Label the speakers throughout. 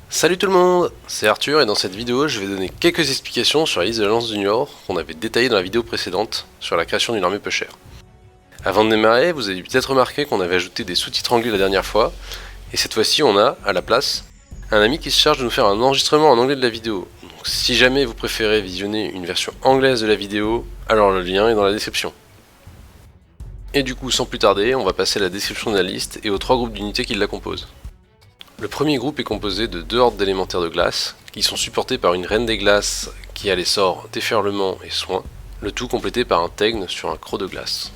Speaker 1: Salut tout le monde, c'est Arthur et dans cette vidéo je vais donner quelques explications sur la liste de l'Alliance du Nord qu'on avait détaillée dans la vidéo précédente sur la création d'une armée peu chère. Avant de démarrer, vous avez peut-être remarqué qu'on avait ajouté des sous-titres anglais la dernière fois, et cette fois-ci on a, à la place, un ami qui se charge de nous faire un enregistrement en anglais de la vidéo. Donc si jamais vous préférez visionner une version anglaise de la vidéo, alors le lien est dans la description. Et du coup sans plus tarder, on va passer à la description de la liste et aux 3 groupes d'unités qui la composent. Le premier groupe est composé de 2 hordes d'élémentaires de glace, qui sont supportés par une reine des glaces qui a les sorts déferlement et soin, le tout complété par un teigne sur un croc de glace.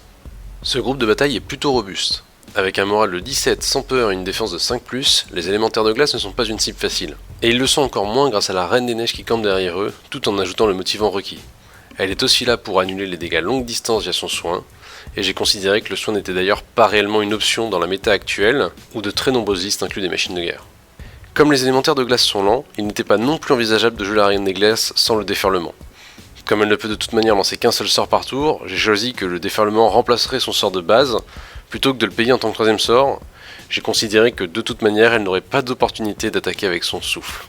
Speaker 1: Ce groupe de bataille est plutôt robuste. Avec un moral de 17 sans peur et une défense de 5+, les élémentaires de glace ne sont pas une cible facile. Et ils le sont encore moins grâce à la reine des neiges qui campe derrière eux, tout en ajoutant le motivant requis. Elle est aussi là pour annuler les dégâts longue distance via son soin, et j'ai considéré que le soin n'était d'ailleurs pas réellement une option dans la méta actuelle, où de très nombreuses listes incluent des machines de guerre. Comme les élémentaires de glace sont lents, il n'était pas non plus envisageable de jouer la reine des glaces sans le déferlement. Comme elle ne peut de toute manière lancer qu'un seul sort par tour, j'ai choisi que le déferlement remplacerait son sort de base, plutôt que de le payer en tant que 3ème sort. J'ai considéré que de toute manière elle n'aurait pas d'opportunité d'attaquer avec son souffle.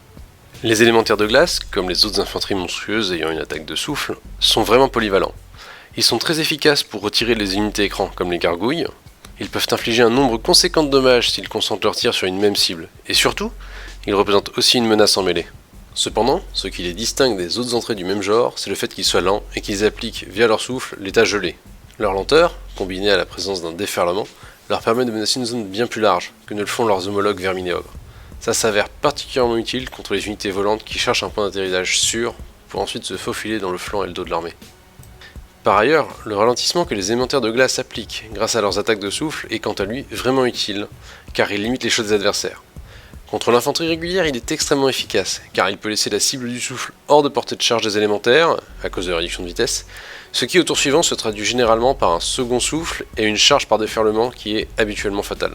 Speaker 1: Les élémentaires de glace, comme les autres infanteries monstrueuses ayant une attaque de souffle, sont vraiment polyvalents. Ils sont très efficaces pour retirer les unités écran, comme les gargouilles. Ils peuvent infliger un nombre conséquent de dommages s'ils concentrent leur tir sur une même cible. Et surtout, ils représentent aussi une menace en mêlée. Cependant, ce qui les distingue des autres entrées du même genre, c'est le fait qu'ils soient lents et qu'ils appliquent via leur souffle l'état gelé. Leur lenteur, combinée à la présence d'un déferlement, leur permet de menacer une zone bien plus large que ne le font leurs homologues verminéogres. Ça s'avère particulièrement utile contre les unités volantes qui cherchent un point d'atterrissage sûr pour ensuite se faufiler dans le flanc et le dos de l'armée. Par ailleurs, le ralentissement que les élémentaires de glace appliquent grâce à leurs attaques de souffle est quant à lui vraiment utile, car il limite les shots des adversaires. Contre l'infanterie régulière, il est extrêmement efficace, car il peut laisser la cible du souffle hors de portée de charge des élémentaires, à cause de la réduction de vitesse, ce qui au tour suivant se traduit généralement par un second souffle et une charge par déferlement qui est habituellement fatale.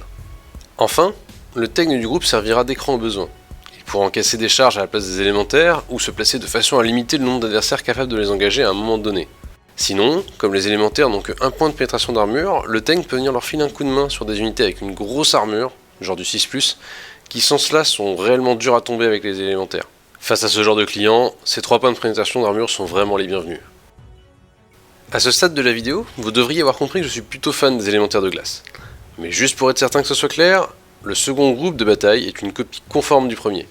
Speaker 1: Enfin, le teigne du groupe servira d'écran au besoin. Il pourra encaisser des charges à la place des élémentaires, ou se placer de façon à limiter le nombre d'adversaires capables de les engager à un moment donné. Sinon, comme les élémentaires n'ont que 1 point de pénétration d'armure, le teigne peut venir leur filer un coup de main sur des unités avec une grosse armure, genre du 6+, qui sans cela sont réellement durs à tomber avec les élémentaires. Face à ce genre de clients, ces 3 points de pénétration d'armure sont vraiment les bienvenus. A ce stade de la vidéo, vous devriez avoir compris que je suis plutôt fan des élémentaires de glace. Mais juste pour être certain que ce soit clair, le second groupe de bataille est une copie conforme du premier.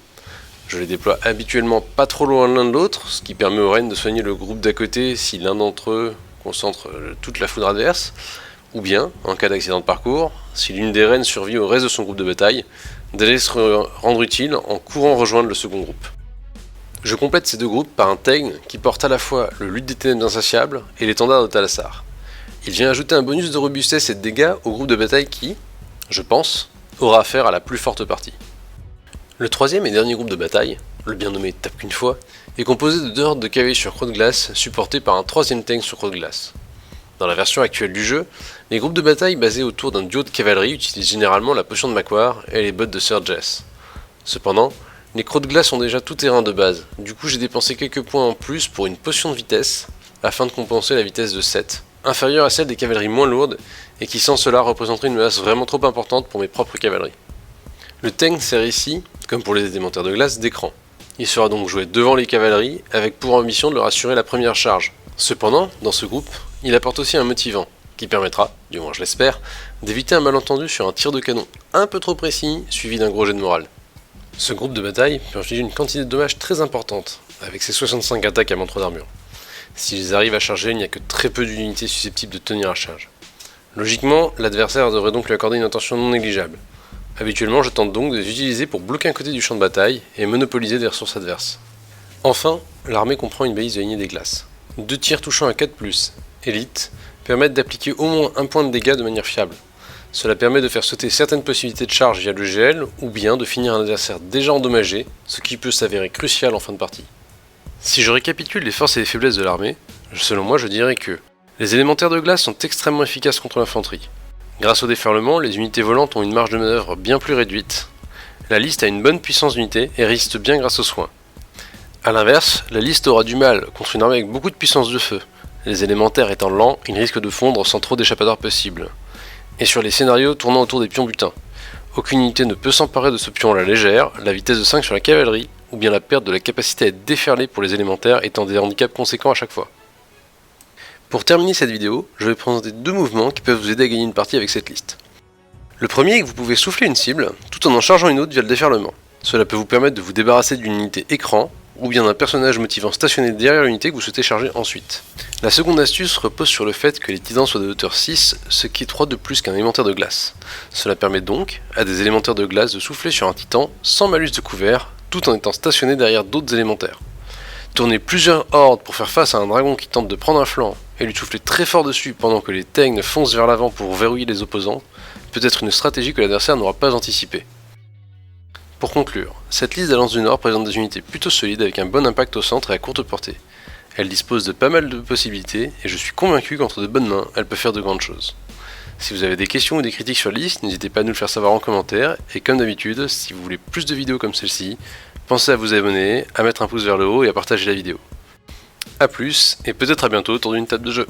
Speaker 1: Je les déploie habituellement pas trop loin l'un de l'autre, ce qui permet aux reines de soigner le groupe d'à côté si l'un d'entre eux concentre toute la foudre adverse, ou bien, en cas d'accident de parcours, si l'une des reines survit au reste de son groupe de bataille, d'aller se rendre utile en courant rejoindre le second groupe. Je complète ces 2 groupes par un teigne qui porte à la fois le lutte des ténèbres insatiables et l'étendard de Talassar. Il vient ajouter un bonus de robustesse et de dégâts au groupe de bataille qui, je pense, aura affaire à la plus forte partie. Le 3ème et dernier groupe de bataille, le bien nommé Tape qu'une fois, est composé de 2 hordes de cavaliers sur croc de glace supportés par un 3ème teigne sur croc de glace. Dans la version actuelle du jeu, les groupes de bataille basés autour d'un duo de cavalerie utilisent généralement la potion de Macquarie et les bottes de Sir Jess. Cependant, les crocs de glace sont déjà tout terrain de base, du coup j'ai dépensé quelques points en plus pour une potion de vitesse, afin de compenser la vitesse de 7, inférieure à celle des cavaleries moins lourdes, et qui sans cela représenterait une menace vraiment trop importante pour mes propres cavaleries. Le teigne sert ici, comme pour les élémentaires de glace, d'écran. Il sera donc joué devant les cavaleries, avec pour ambition de leur assurer la première charge. Cependant, dans ce groupe, il apporte aussi un motivant, qui permettra, du moins je l'espère, d'éviter un malentendu sur un tir de canon un peu trop précis, suivi d'un gros jet de morale. Ce groupe de bataille peut infliger une quantité de dommages très importante, avec ses 65 attaques à moins 3 d'armure. S'ils arrivent à charger, il n'y a que très peu d'unités susceptibles de tenir à charge. Logiquement, l'adversaire devrait donc lui accorder une attention non négligeable. Habituellement, je tente donc de les utiliser pour bloquer un côté du champ de bataille et monopoliser des ressources adverses. Enfin, l'armée comprend une balise de lignée des glaces. 2 tirs touchant à 4+, élite, permettent d'appliquer au moins 1 point de dégâts de manière fiable. Cela permet de faire sauter certaines possibilités de charge via le GL, ou bien de finir un adversaire déjà endommagé, ce qui peut s'avérer crucial en fin de partie. Si je récapitule les forces et les faiblesses de l'armée, selon moi je dirais que les élémentaires de glace sont extrêmement efficaces contre l'infanterie. Grâce au déferlement, les unités volantes ont une marge de manœuvre bien plus réduite. La liste a une bonne puissance d'unité et résiste bien grâce aux soins. A l'inverse, la liste aura du mal contre une armée avec beaucoup de puissance de feu. Les élémentaires étant lents, ils risquent de fondre sans trop d'échappatoires possibles. Et sur les scénarios tournant autour des pions butins. Aucune unité ne peut s'emparer de ce pion à la légère, la vitesse de 5 sur la cavalerie, ou bien la perte de la capacité à être déferlée pour les élémentaires étant des handicaps conséquents à chaque fois. Pour terminer cette vidéo, je vais présenter deux mouvements qui peuvent vous aider à gagner une partie avec cette liste. Le premier est que vous pouvez souffler une cible, tout en chargeant une autre via le déferlement. Cela peut vous permettre de vous débarrasser d'une unité écran, ou bien d'un personnage motivant stationné derrière l'unité que vous souhaitez charger ensuite. La seconde astuce repose sur le fait que les titans soient de hauteur 6, ce qui est 3 de plus qu'un élémentaire de glace. Cela permet donc à des élémentaires de glace de souffler sur un titan sans malus de couvert, tout en étant stationné derrière d'autres élémentaires. Tourner plusieurs hordes pour faire face à un dragon qui tente de prendre un flanc et lui souffler très fort dessus pendant que les Teigne foncent vers l'avant pour verrouiller les opposants peut être une stratégie que l'adversaire n'aura pas anticipée. Pour conclure, cette liste d'Alliance du Nord présente des unités plutôt solides avec un bon impact au centre et à courte portée. Elle dispose de pas mal de possibilités et je suis convaincu qu'entre de bonnes mains, elle peut faire de grandes choses. Si vous avez des questions ou des critiques sur la liste, n'hésitez pas à nous le faire savoir en commentaire et comme d'habitude, si vous voulez plus de vidéos comme celle-ci, pensez à vous abonner, à mettre un pouce vers le haut et à partager la vidéo. A plus et peut-être à bientôt autour d'une table de jeu.